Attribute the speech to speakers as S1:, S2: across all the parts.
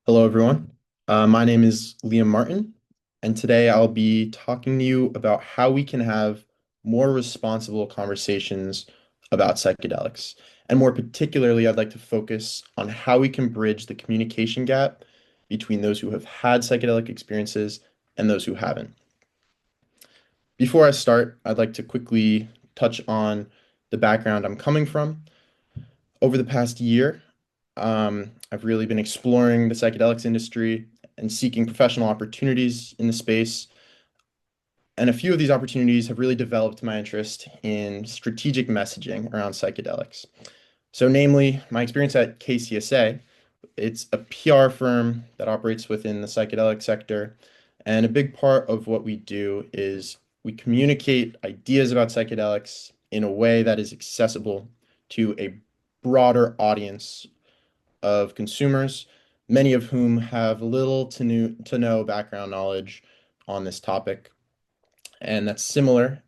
S1: Hello, everyone. My name is Liam Martin, and today I'll be talking to you about how we can have more responsible conversations about psychedelics. And more particularly, I'd like to focus on how we can bridge the communication gap between those who have had psychedelic experiences and those who haven't. Before I start, I'd like to quickly touch on the background I'm coming from. Over the past year, I've really been exploring the psychedelics industry and seeking professional opportunities in the space. And a few of these opportunities have really developed my interest in strategic messaging around psychedelics. So, namely, my experience at KCSA, it's a PR firm that operates within the psychedelic sector. And a big part of what we do is we communicate ideas about psychedelics in a way that is accessible to a broader audience of consumers, many of whom have little to no background knowledge on this topic. And that's similar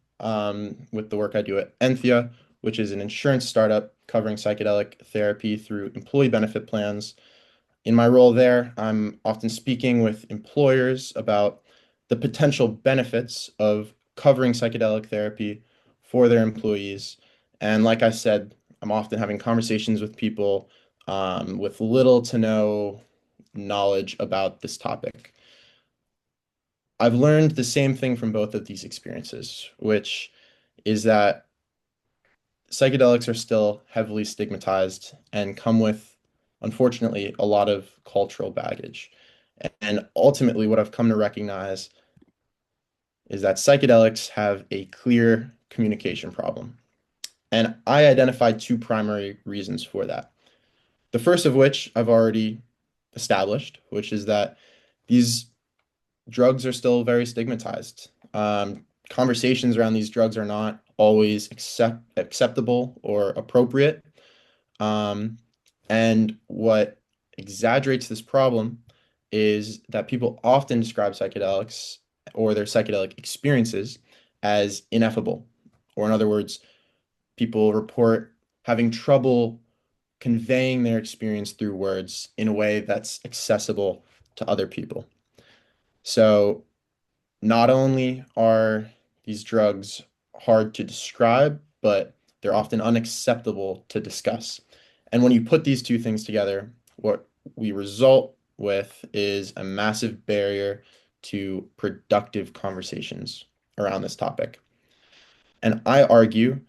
S1: with the work I do at Enthea, which is an insurance startup covering psychedelic therapy through employee benefit plans. In my role there, I'm often speaking with employers about the potential benefits of covering psychedelic therapy for their employees. And like I said, I'm often having conversations with people with little to no knowledge about this topic. I've learned the same thing from both of these experiences, which is that psychedelics are still heavily stigmatized and come with, unfortunately, a lot of cultural baggage. And ultimately, what I've come to recognize is that psychedelics have a clear communication problem. And I identified two primary reasons for that. The first of which I've already established, which is that these drugs are still very stigmatized. Conversations around these drugs are not always acceptable or appropriate. Um, and what exaggerates this problem is that people often describe psychedelics or their psychedelic experiences as ineffable. Or, in other words, people report having trouble conveying their experience through words in a way that's accessible to other people. So, not only are these drugs hard to describe, but they're often unacceptable to discuss. And when you put these two things together, what we result with is a massive barrier to productive conversations around this topic. And I argue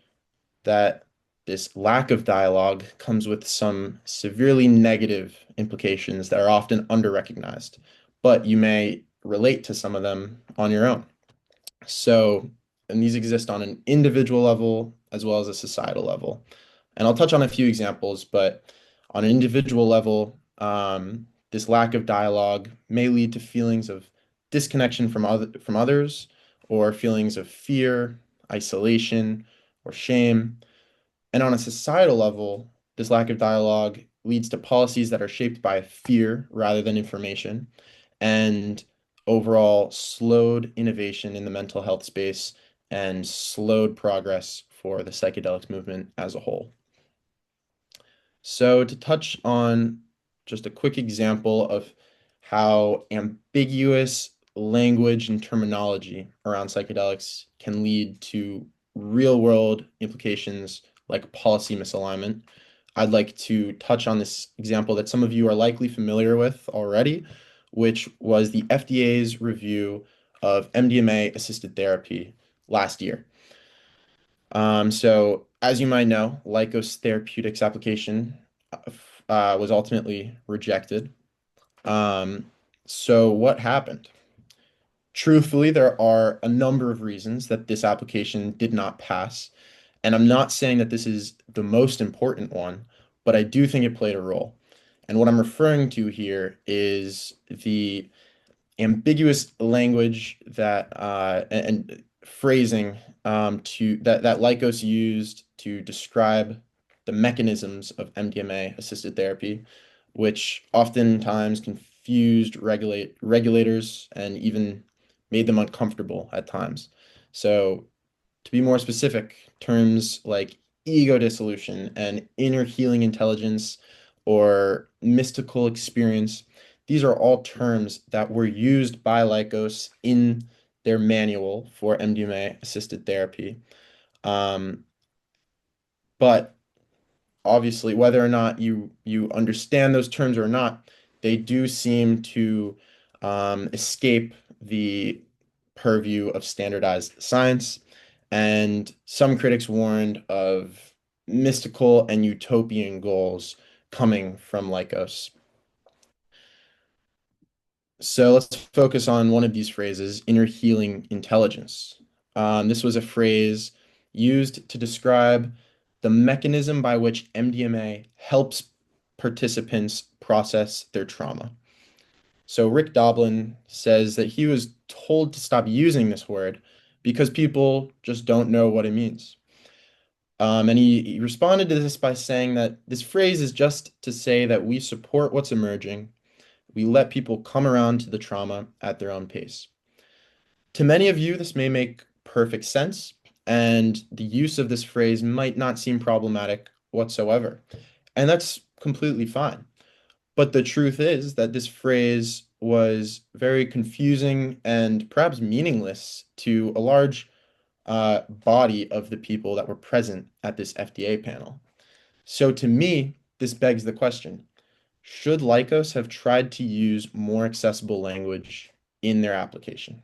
S1: that this lack of dialogue comes with some severely negative implications that are often under-recognized, but you may relate to some of them on your own. So, and these exist on an individual level as well as a societal level. And I'll touch on a few examples, but on an individual level, this lack of dialogue may lead to feelings of disconnection from others, or feelings of fear, isolation, or shame. And on a societal level, this lack of dialogue leads to policies that are shaped by fear rather than information, and overall slowed innovation in the mental health space and slowed progress for the psychedelics movement as a whole. So, to touch on just a quick example of how ambiguous language and terminology around psychedelics can lead to real world implications like policy misalignment, I'd like to touch on this example that some of you are likely familiar with already, which was the FDA's review of MDMA assisted therapy last year. So, as you might know, Lykos Therapeutics application was ultimately rejected. Um, so, what happened? Truthfully, there are a number of reasons that this application did not pass. And I'm not saying that this is the most important one, but I do think it played a role. And what I'm referring to here is the ambiguous language that and phrasing to that Lycos used to describe the mechanisms of MDMA assisted therapy, which oftentimes confused regulators and even made them uncomfortable at times. So, to be more specific, terms like ego dissolution and inner healing intelligence or mystical experience, these are all terms that were used by Lykos in their manual for MDMA assisted therapy. Um, but obviously, whether or not you understand those terms or not, they do seem to escape the purview of standardized science. And some critics warned of mystical and utopian goals coming from Lycos. So let's focus on one of these phrases, inner healing intelligence. This was a phrase used to describe the mechanism by which MDMA helps participants process their trauma. So Rick Doblin says that he was told to stop using this word because people just don't know what it means. And he responded to this by saying that this phrase is just to say that we support what's emerging. We let people come around to the trauma at their own pace. To many of you, this may make perfect sense, and the use of this phrase might not seem problematic whatsoever. And that's completely fine. But the truth is that this phrase was very confusing and perhaps meaningless to a large body of the people that were present at this FDA panel. So to me, this begs the question, should Lycos have tried to use more accessible language in their application?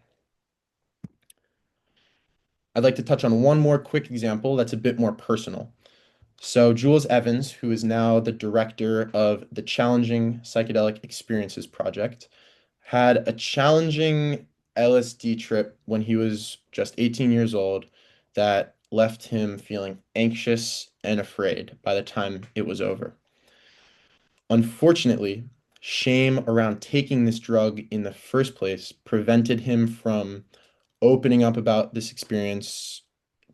S1: I'd like to touch on one more quick example that's a bit more personal. So Jules Evans, who is now the director of the Challenging Psychedelic Experiences Project, had a challenging LSD trip when he was just 18 years old that left him feeling anxious and afraid by the time it was over. Unfortunately, shame around taking this drug in the first place prevented him from opening up about this experience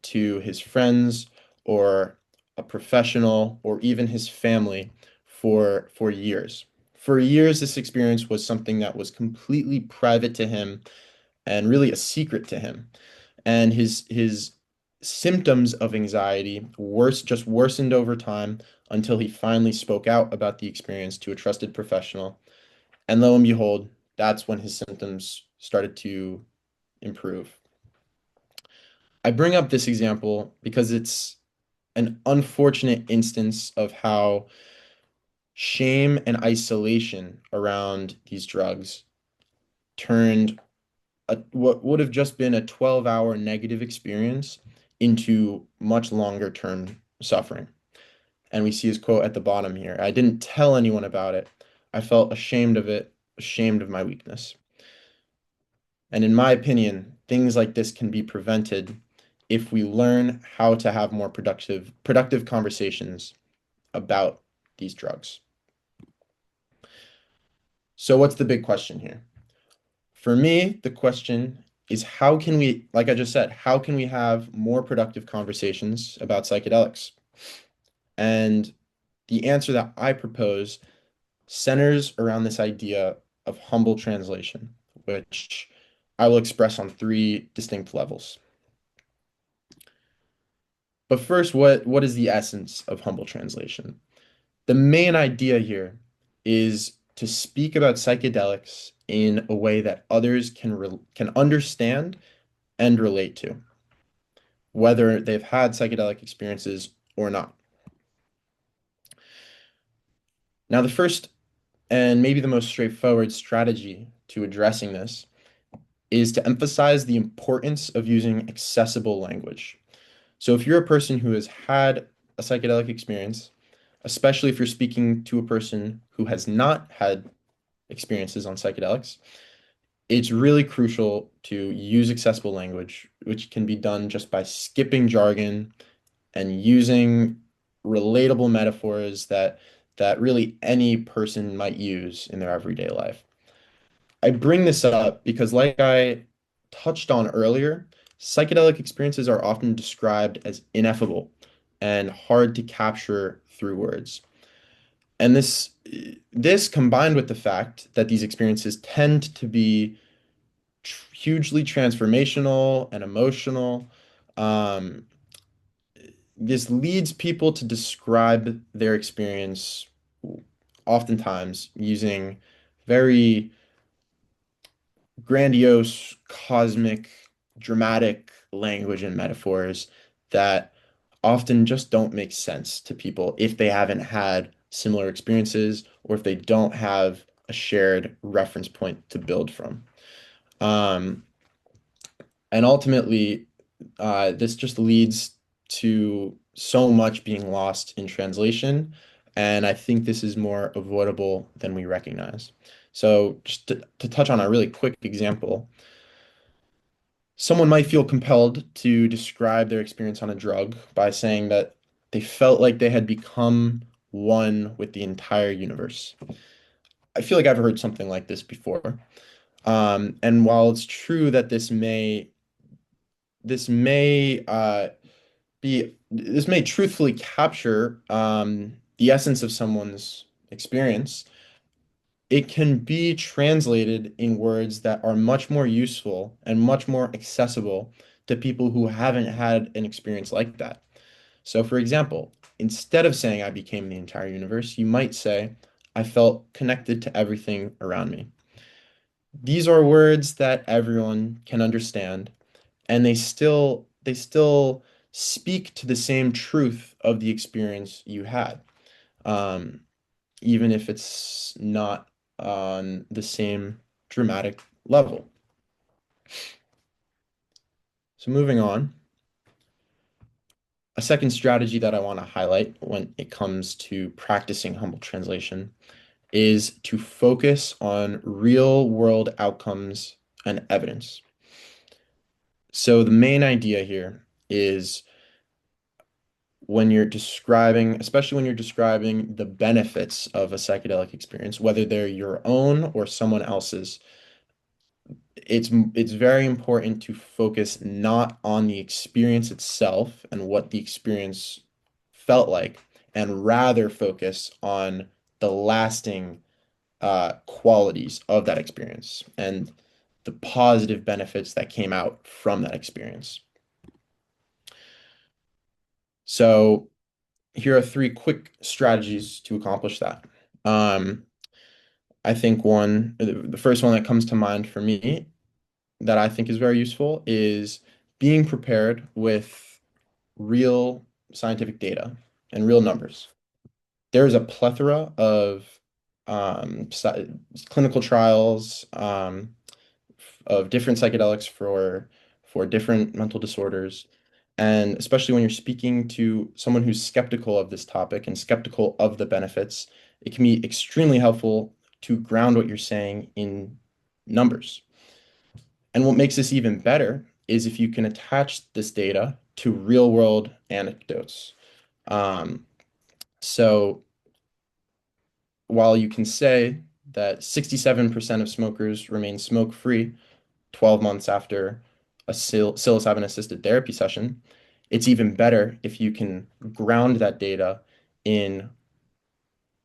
S1: to his friends or a professional or even his family for years. For years, this experience was something that was completely private to him and really a secret to him. And his symptoms of anxiety just worsened over time until he finally spoke out about the experience to a trusted professional. And lo and behold, that's when his symptoms started to improve. I bring up this example because it's an unfortunate instance of how shame and isolation around these drugs turned what would have just been a 12-hour negative experience into much longer term suffering. And we see his quote at the bottom here. I didn't tell anyone about it. I felt ashamed of it, ashamed of my weakness. And in my opinion, things like this can be prevented if we learn how to have more productive conversations about these drugs. So what's the big question here? For me, the question is how can we, like I just said, how can we have more productive conversations about psychedelics? And the answer that I propose centers around this idea of humble translation, which I will express on three distinct levels. But first, what is the essence of humble translation? The main idea here is to speak about psychedelics in a way that others can understand and relate to, whether they've had psychedelic experiences or not. Now, the first and maybe the most straightforward strategy to addressing this is to emphasize the importance of using accessible language. So if you're a person who has had a psychedelic experience, especially if you're speaking to a person who has not had experiences on psychedelics, it's really crucial to use accessible language, which can be done just by skipping jargon and using relatable metaphors that really any person might use in their everyday life. I bring this up because, like I touched on earlier, psychedelic experiences are often described as ineffable and hard to capture through words. And this combined with the fact that these experiences tend to be hugely transformational and emotional, um, this leads people to describe their experience oftentimes using very grandiose, cosmic, dramatic language and metaphors that often just don't make sense to people if they haven't had similar experiences or if they don't have a shared reference point to build from. Um, and ultimately, this just leads to so much being lost in translation. And I think this is more avoidable than we recognize. So, just to touch on a really quick example, someone might feel compelled to describe their experience on a drug by saying that they felt like they had become one with the entire universe. I feel like I've heard something like this before. And while it's true that this may truthfully capture the essence of someone's experience, it can be translated in words that are much more useful and much more accessible to people who haven't had an experience like that. So, for example, instead of saying I became the entire universe, you might say I felt connected to everything around me. These are words that everyone can understand, and they still speak to the same truth of the experience you had, um, even if it's not on the same dramatic level. So moving on, a second strategy that I want to highlight when it comes to practicing humble translation is to focus on real world outcomes and evidence. So the main idea here is when you're describing, especially when you're describing the benefits of a psychedelic experience, whether they're your own or someone else's, it's very important to focus not on the experience itself and what the experience felt like, and rather focus on the lasting qualities of that experience and the positive benefits that came out from that experience. So here are three quick strategies to accomplish that. Um, I think the first one that comes to mind for me that I think is very useful is being prepared with real scientific data and real numbers. There's a plethora of clinical trials of different psychedelics for different mental disorders. And especially when you're speaking to someone who's skeptical of this topic and skeptical of the benefits, it can be extremely helpful to ground what you're saying in numbers. And what makes this even better is if you can attach this data to real world anecdotes. Um, so while you can say that 67% of smokers remain smoke free 12 months after a psilocybin assisted therapy session, it's even better if you can ground that data in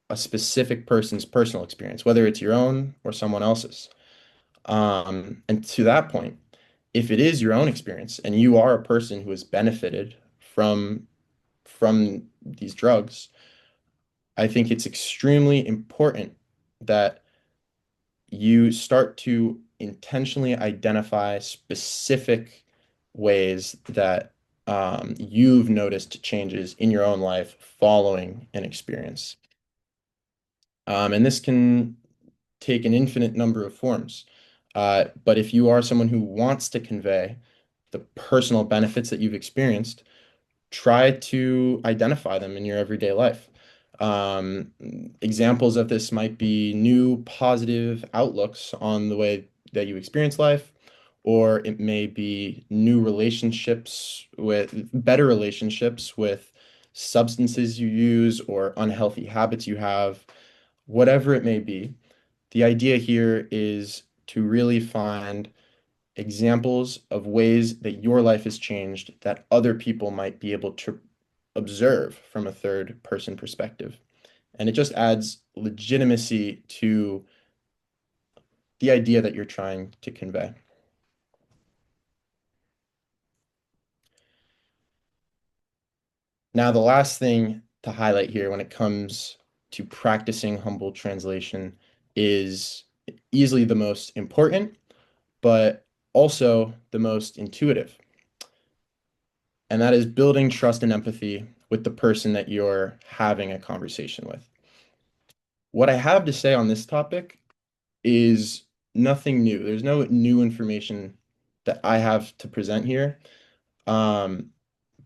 S1: a specific person's personal experience, whether it's your own or someone else's. And to that point, if it is your own experience and you are a person who has benefited from these drugs, I think it's extremely important that you start to intentionally identify specific ways that you've noticed changes in your own life following an experience. And this can take an infinite number of forms. But if you are someone who wants to convey the personal benefits that you've experienced, try to identify them in your everyday life. Um, Examples of this might be new positive outlooks on the way that you experience life, or it may be new relationships with better relationships with substances you use or unhealthy habits you have, whatever it may be. The idea here is to really find examples of ways that your life has changed that other people might be able to observe from a third person perspective. And it just adds legitimacy to the idea that you're trying to convey. Now, the last thing to highlight here when it comes to practicing humble translation is easily the most important, but also the most intuitive. And that is building trust and empathy with the person that you're having a conversation with. What I have to say on this topic is nothing new. There's no new information that I have to present here. Um,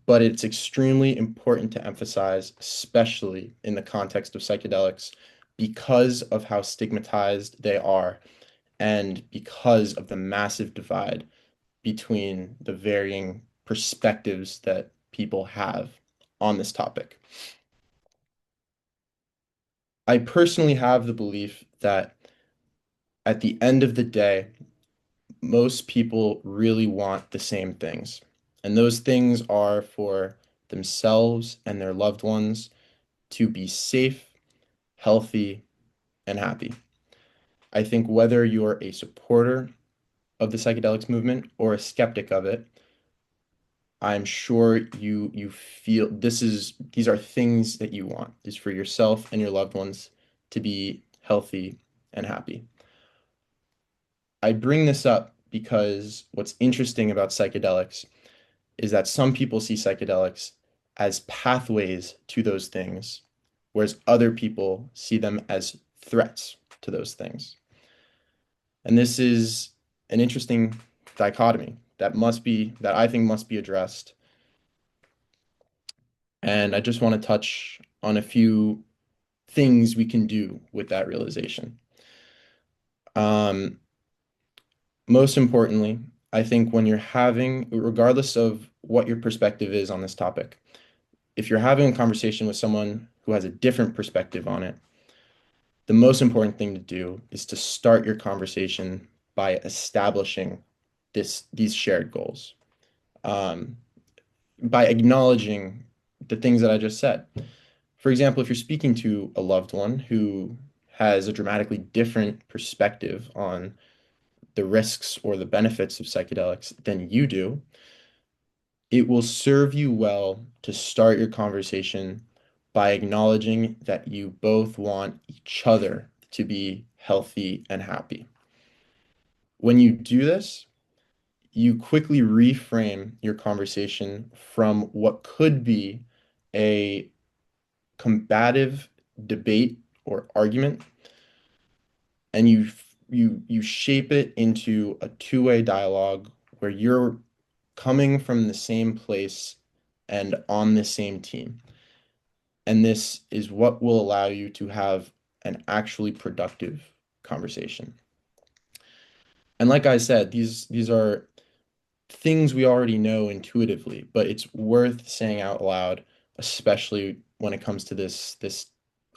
S1: but it's extremely important to emphasize, especially in the context of psychedelics, because of how stigmatized they are and because of the massive divide between the varying perspectives that people have on this topic. I personally have the belief that at the end of the day, most people really want the same things. And those things are for themselves and their loved ones to be safe, healthy, and happy. I think whether you're a supporter of the psychedelics movement or a skeptic of it, I'm sure you feel these are things that you want, is for yourself and your loved ones to be healthy and happy. I bring this up because what's interesting about psychedelics is that some people see psychedelics as pathways to those things, whereas other people see them as threats to those things. And this is an interesting dichotomy that I think must be addressed. And I just want to touch on a few things we can do with that realization. Um, Most importantly, I think when you're having, regardless of what your perspective is on this topic, if you're having a conversation with someone who has a different perspective on it, the most important thing to do is to start your conversation by establishing these shared goals, um, by acknowledging the things that I just said. For example, if you're speaking to a loved one who has a dramatically different perspective on the risks or the benefits of psychedelics than you do, it will serve you well to start your conversation by acknowledging that you both want each other to be healthy and happy. When you do this, you quickly reframe your conversation from what could be a combative debate or argument, and you shape it into a two-way dialogue where you're coming from the same place and on the same team. And this is what will allow you to have an actually productive conversation. And like I said, these are things we already know intuitively, but it's worth saying out loud, especially when it comes to this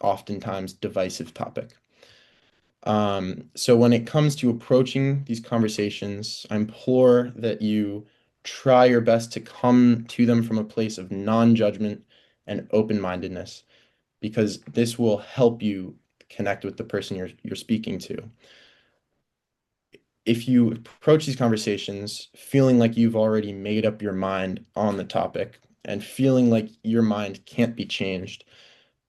S1: oftentimes divisive topic. So when it comes to approaching these conversations, I implore that you try your best to come to them from a place of non-judgment and open-mindedness, because this will help you connect with the person you're speaking to. If you approach these conversations feeling like you've already made up your mind on the topic and feeling like your mind can't be changed,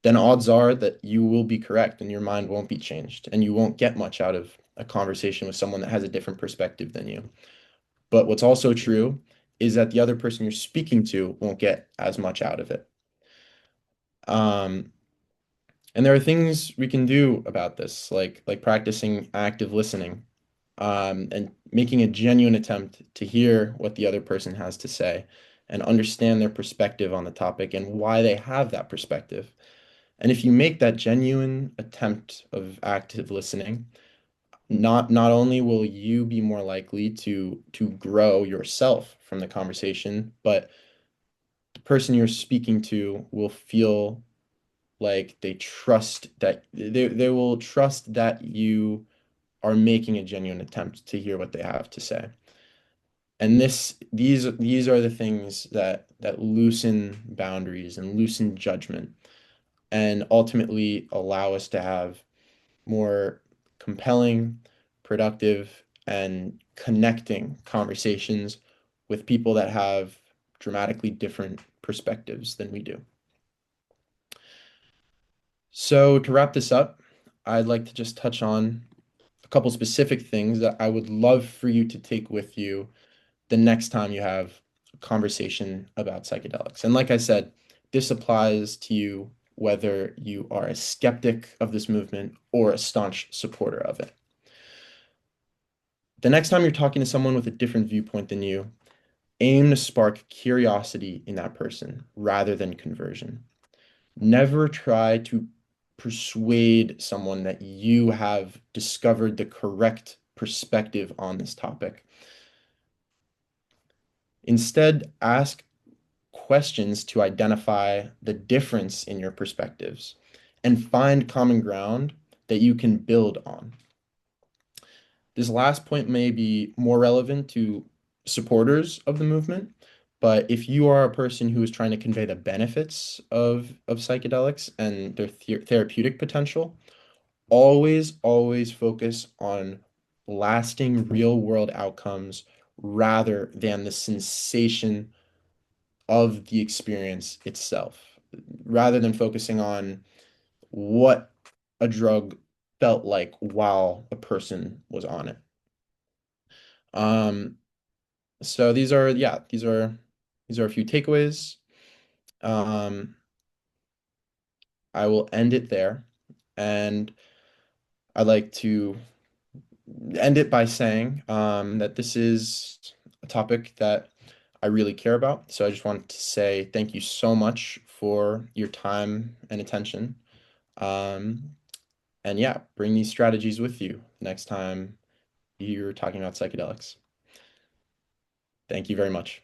S1: then odds are that you will be correct and your mind won't be changed and you won't get much out of a conversation with someone that has a different perspective than you. But what's also true is that the other person you're speaking to won't get as much out of it. Um, and there are things we can do about this, like practicing active listening, and making a genuine attempt to hear what the other person has to say and understand their perspective on the topic and why they have that perspective. And if you make that genuine attempt of active listening, not only will you be more likely to grow yourself from the conversation, but the person you're speaking to will feel like they will trust that you are making a genuine attempt to hear what they have to say. And these are the things that loosen boundaries and loosen judgment and ultimately allow us to have more compelling, productive, and connecting conversations with people that have dramatically different perspectives than we do. So to wrap this up, I'd like to just touch on a couple specific things that I would love for you to take with you the next time you have a conversation about psychedelics. And like I said, this applies to you whether you are a skeptic of this movement or a staunch supporter of it. The next time you're talking to someone with a different viewpoint than you, aim to spark curiosity in that person rather than conversion. Never try to persuade someone that you have discovered the correct perspective on this topic. Instead, ask questions to identify the difference in your perspectives and find common ground that you can build on. This last point may be more relevant to supporters of the movement, but if you are a person who is trying to convey the benefits of psychedelics and their therapeutic potential, always focus on lasting real world outcomes rather than the sensation of the experience itself, rather than focusing on what a drug felt like while a person was on it. Um, so these are a few takeaways. Um, I will end it there, and I'd like to end it by saying that this is a topic that I really care about. So I just want to say thank you so much for your time and attention. Um, and yeah, bring these strategies with you next time you're talking about psychedelics. Thank you very much.